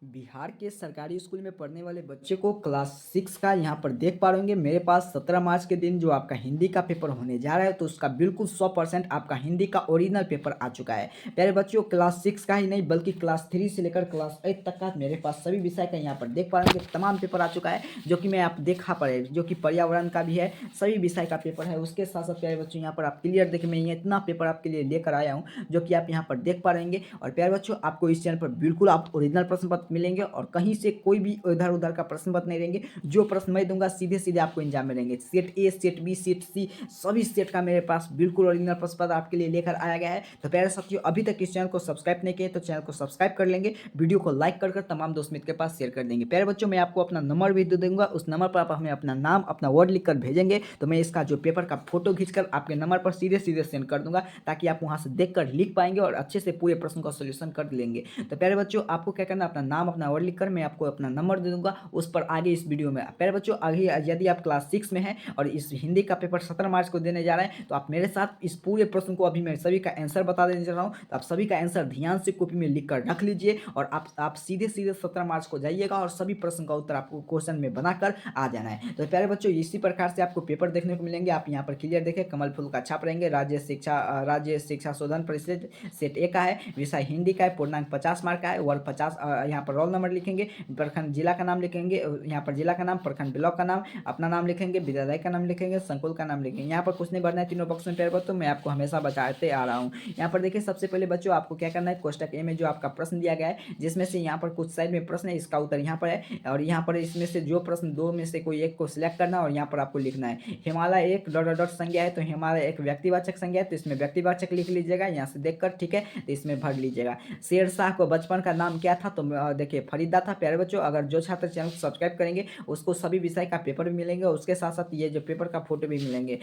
बिहार के सरकारी स्कूल में पढ़ने वाले बच्चे को क्लास 6 का यहाँ पर देख पा रहे होंगे। मेरे पास 17 मार्च के दिन जो आपका हिंदी का पेपर होने जा रहा है, तो उसका बिल्कुल 100% आपका हिंदी का ओरिजिनल पेपर आ चुका है। प्यारे बच्चों, क्लास 6 का ही नहीं बल्कि क्लास 3 से लेकर क्लास 8 तक का मेरे पास सभी विषय का यहाँ पर देख पा रहे होंगे तमाम पेपर आ चुका है, जो कि मैं आप देखा पड़े, जो कि पर्यावरण का भी है, सभी विषय का पेपर है। उसके साथ साथ प्यारे बच्चों, यहाँ पर आप क्लियर देखें, मैं ये इतना पेपर आपके लिए लेकर आया हूँ जो कि आप यहाँ पर देख पा रहेंगे। और प्यारे बच्चों, आपको इस चैनल पर बिल्कुल आप ओरिजिनल प्रश्न पत्र मिलेंगे और कहीं से कोई भी इधर उधर का प्रश्न पत्र नहीं रहेंगे। जो प्रश्न मैं दूंगा सीधे सीधे आपको एग्जाम में रहेंगे। Set A, set B, set C, सभी सेट का मेरे पास बिल्कुल ओरिजिनल प्रश्न पत्र आपके लिए लेकर आया गया है। तो प्यारे साथियों, अभी तक इस चैनल को सब्सक्राइब नहीं किए तो चैनल को सब्सक्राइब कर लेंगे, वीडियो को लाइक कर तमाम दोस्त मित्र के पास शेयर कर देंगे। प्यारे बच्चों, मैं आपको अपना नंबर भी दे दूंगा, उस नंबर पर आप हमें अपना नाम अपना वर्ड लिखकर भेजेंगे, तो मैं इसका जो पेपर का फोटो खींचकर आपके नंबर पर सीधे सीधे सेंड कर दूंगा, ताकि आप वहां से देखकर लिख पाएंगे और अच्छे से पूरे प्रश्न का सोल्यूशन कर लेंगे। तो प्यारे बच्चों, आपको क्या करना, अपना नाम अपना वर्ड लिखकर मैं आपको अपना नंबर दे दूंगा, उस पर आगे इस वीडियो में। प्यारे बच्चों, आगे यदि आप क्लास 6 में हैं और इस हिंदी का पेपर 17 मार्च को देने जा रहे हैं, तो आप मेरे साथ इस पूरे प्रश्न को, अभी मैं सभी का आंसर बता देने जा रहा हूँ, तो आप सभी का आंसर ध्यान से कॉपी में लिख कर रख लीजिए और आप सीधे सीधे 17 मार्च को जाइएगा और सभी प्रश्न का उत्तर आपको क्वेश्चन में बनाकर आ जाना है। तो प्यारे बच्चों, इसी प्रकार से आपको पेपर देखने को मिलेंगे। आप यहाँ पर क्लियर देखें, कमल फूल का छाप रहेंगे। राज्य शिक्षा शोधन परिषद सेट ए का है, विषय हिंदी का है, पूर्णांक 50 मार्क का है, वर्ग 50। यहाँ पर रोल नंबर लिखेंगे, प्रखंड जिला का नाम लिखेंगे, यहाँ पर जिला का नाम, प्रखंड ब्लॉक का नाम, अपना नाम लिखेंगे, विद्यालय का नाम लिखेंगे, संकुल का नाम लिखेंगे। यहाँ पर कुछ नहीं भरना है, तीनों बॉक्स में प्यारे बच्चों मैं आपको हमेशा बताते आ रहा हूँ। यहाँ पर देखिए, सबसे पहले बच्चों आपको क्या करना है, कोष्टक ए में जो आपका प्रश्न दिया गया है, जिसमें से यहाँ पर कुछ साइड में प्रश्न है, इसका उत्तर यहाँ पर है, और यहाँ पर इसमें से जो प्रश्न दो में से कोई एक को सिलेक्ट करना और यहाँ पर आपको लिखना है। हिमालय एक डॉट डॉट संज्ञा है, तो हिमालय एक व्यक्तिवाचक संज्ञा है, तो इसमें व्यक्तिवाचक लिख लीजिएगा यहाँ से देखकर, ठीक है, तो इसमें भर लीजिएगा। शेरशाह को बचपन का नाम क्या था, तो देखिए फरीदा था। प्यारे बच्चों, अगर जो छात्र चैनल को सब्सक्राइब करेंगे उसको सभी विषय का पेपर भी मिलेंगे, उसके साथ साथ ये जो पेपर का फोटो भी मिलेंगे।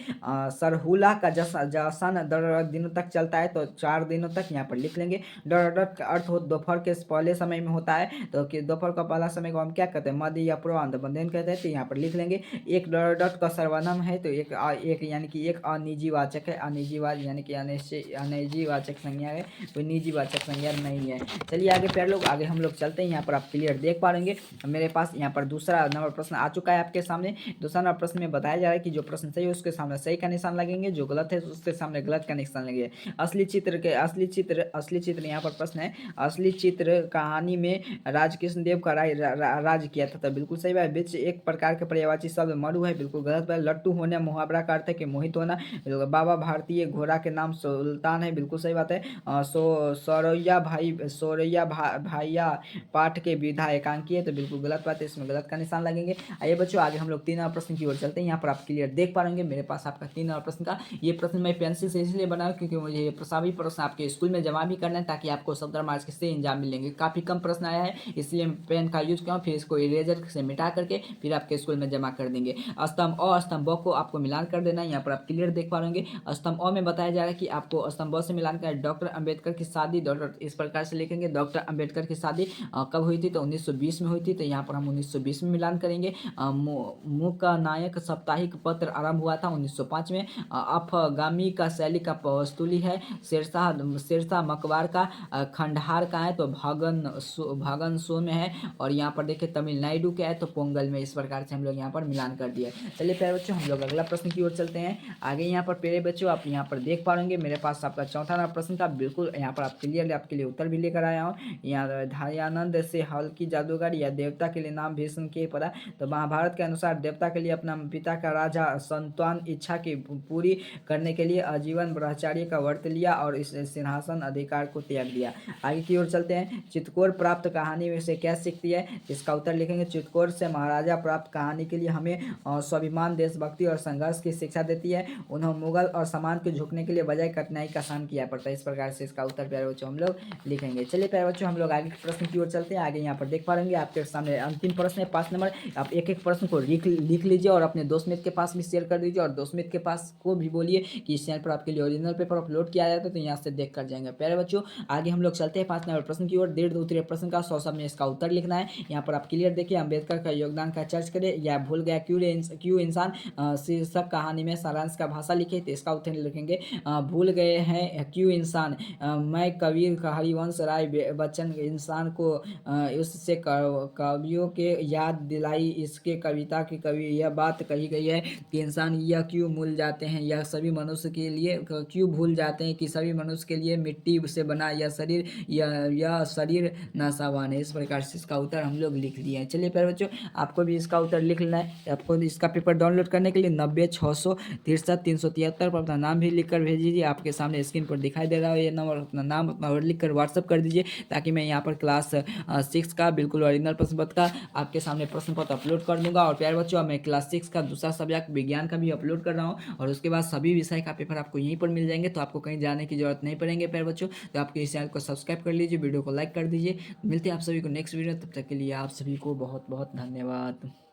सरहुला का जश्न दिनों तक चलता है, तो 4 दिनों तक यहाँ पर लिख लेंगे। डॉट डॉट का अर्थ हो दोपहर के पहले समय में होता है, तो दोपहर का पहला समय को हम क्या कहते हैं, मध्य या पूर्वांध बंधन कहते हैं, तो यहाँ पर लिख लेंगे। एक डॉट डॉट का सर्वनाम है, तो एक यानी कि एक अनिजी वाचक है, अनिजीवाचक यानी कि अनिजी वाचक संज्ञा है, कोई निजी वाचक संज्ञा नहीं है। चलिए आगे प्यारे लोग, आगे हम लोग चलते हैं। यहाँ पर आप क्लियर देख पा रहेंगे, मेरे पास यहाँ पर दूसरा नंबर प्रश्न आ चुका है आपके सामने। दूसरा नंबर प्रश्न में बताया जा रहा है कि जो प्रश्न सही है उसके सामने सही का निशान लगेंगे, जो गलत है उसके सामने गलत का निशान लगेंगे। असली चित्र यहाँ पर प्रश्न है, असली चित्र कहानी में राजकृष्ण देव का राज किया था, तो बिल्कुल सही बात। बीच एक प्रकार के पर्यायवाची शब्द मरु है, बिल्कुल गलत बात। लट्टू होने मुहावरा का अर्थ है कि मोहित होना, बाबा भारतीय घोड़ा के नाम सुल्तान है, बिल्कुल सही बात है। सोरैया भाइया पाठ के विधा एकांकी है, तो बिल्कुल गलत बात है, इसमें गलत का निशान लगेंगे। आइए बच्चों, आगे हम लोग 3 नंबर प्रश्न की ओर चलते हैं। यहाँ पर आप क्लियर देख पा रहे मेरे पास आपका 3 नंबर प्रश्न का ये प्रश्न मैं पेंसिल से इसलिए बनाया क्योंकि मुझे ये सभी प्रश्न आपके स्कूल में जमा भी करना है, ताकि आपको 17 मार्च के से एग्जाम मिलेंगे। काफी कम प्रश्न आया है, इसलिए पेन का यूज किया, फिर इसको इरेजर से मिटा करके फिर आपके स्कूल में जमा कर देंगे। स्तंभ अ स्तंभ ब को आपको मिलान कर देना है। यहाँ पर आप क्लियर देख पा रहे स्तंभ अ में बताया जा रहा है कि आपको स्तंभ ब से मिलान कर डॉक्टर अंबेडकर की शादी इस प्रकार से लिखेंगे। डॉक्टर अंबेडकर की शादी कब हुई थी, तो 1920 में हुई थी, तो यहाँ पर हम 1920 में मिलान करेंगे। मूकानायक साप्ताहिक पत्र आरंभ हुआ था 1905 में। अफगामी का शैली का पस्तुली है। शेरशाह मकबर का खंडहार का है, तो भगन सो में है। और यहाँ पर देखिए तमिलनाडु का है, तो पोंगल में। इस प्रकार से हम लोग यहाँ पर मिलान कर दिया। चलिए प्यारे बच्चों, हम लोग अगला प्रश्न की ओर चलते हैं। आगे यहाँ पर प्यारे बच्चों, आप यहाँ पर देख पा रहे मेरे पास आपका चौथा नंबर प्रश्न था, बिल्कुल यहाँ पर आप क्लियरली आपके लिए उत्तर भी लेकर आया हूँ। यहाँ धायानंद से हल्की जादूगर या देवता के लिए नाम भीष्म के पड़ा, तो महाभारत के अनुसार देवता के लिए अपना पिता का राजा संतान इच्छा की पूरी करने के लिए आजीवन ब्रह्मचार्य का व्रत लिया और इस सिंहासन अधिकार को त्याग दिया। आगे की ओर चलते हैं। चितकोर प्राप्त कहानी में से क्या सीखती है, इसका उत्तर लिखेंगे। चितकोर से महाराजा प्राप्त कहानी के लिए हमें स्वाभिमान, देशभक्ति और संघर्ष की शिक्षा देती है। उन्होंने मुगल और समाज के झुकने के लिए बजाय कठिनाई का सामना किया पड़ता है। इस प्रकार से इसका उत्तर प्यारे बच्चों हम लोग लिखेंगे। चलिए प्यारे बच्चों, हम लोग आगे के प्रश्न की ओर चलते हैं। आगे यहाँ पर देख पा रहे आपके सामने अंतिम प्रश्न है 5 नंबर। आप एक एक प्रश्न को लिख लीजिए और अपने दोस्त मित्र के पास भी शेयर कर दीजिए, और दोस्त मित्र के पास को भी बोलिए कि इस चैनल पर आपके लिए ओरिजिनल पेपर अपलोड किया जाता है, तो यहाँ से देख कर जाएंगे। प्यारे बच्चों, आगे हम लोग चलते हैं 5 नंबर प्रश्न की ओर। दीर्घ उत्तरीय प्रश्न का 100 शब्द में इसका उत्तर लिखना है। यहाँ पर आप क्लियर देखिए, अम्बेडकर का योगदान का चर्च करें या भूल गया क्यों इंसान शीर्षक कहानी में सारांश का भाषा लिखे, तो इसका उत्तर लिखेंगे भूल गए हैं क्यों इंसान। मैं कबीर का हरिवंश राय बच्चन इंसान को उससे कवियों के याद दिलाई, इसके कविता की कवि यह बात कही गई है कि इंसान यह क्यों भूल जाते हैं, यह सभी मनुष्य के लिए क्यों भूल जाते हैं कि सभी मनुष्य के लिए मिट्टी से बना यह शरीर नासावान है। इस प्रकार से इसका उत्तर हम लोग लिख लिए हैं। चलिए प्यारे बच्चों, आपको भी इसका उत्तर लिख लेना है। आपको इसका पेपर डाउनलोड करने के लिए 90 663 373 पर अपना नाम भी लिख कर भेज दीजिए। आपके सामने स्क्रीन पर दिखाई दे रहा है ये नंबर, अपना नाम अपना और लिख कर व्हाट्सअप कर दीजिए, ताकि मैं यहाँ पर क्लास 6 का बिल्कुल ओरिजिनल प्रश्न पत्र का आपके सामने प्रश्न पत्र अपलोड कर दूंगा। और प्यारे बच्चों, मैं क्लास 6 का दूसरा सब्जेक्ट विज्ञान का भी अपलोड कर रहा हूँ, और उसके बाद सभी विषय का पेपर आपको यहीं पर मिल जाएंगे, तो आपको कहीं जाने की जरूरत नहीं पड़ेंगे प्यारे बच्चों। तो आपके इस चैनल को सब्सक्राइब कर लीजिए, वीडियो को लाइक कर दीजिए। मिलते हैं आप सभी को नेक्स्ट वीडियो, तब तक के लिए आप सभी को बहुत बहुत धन्यवाद।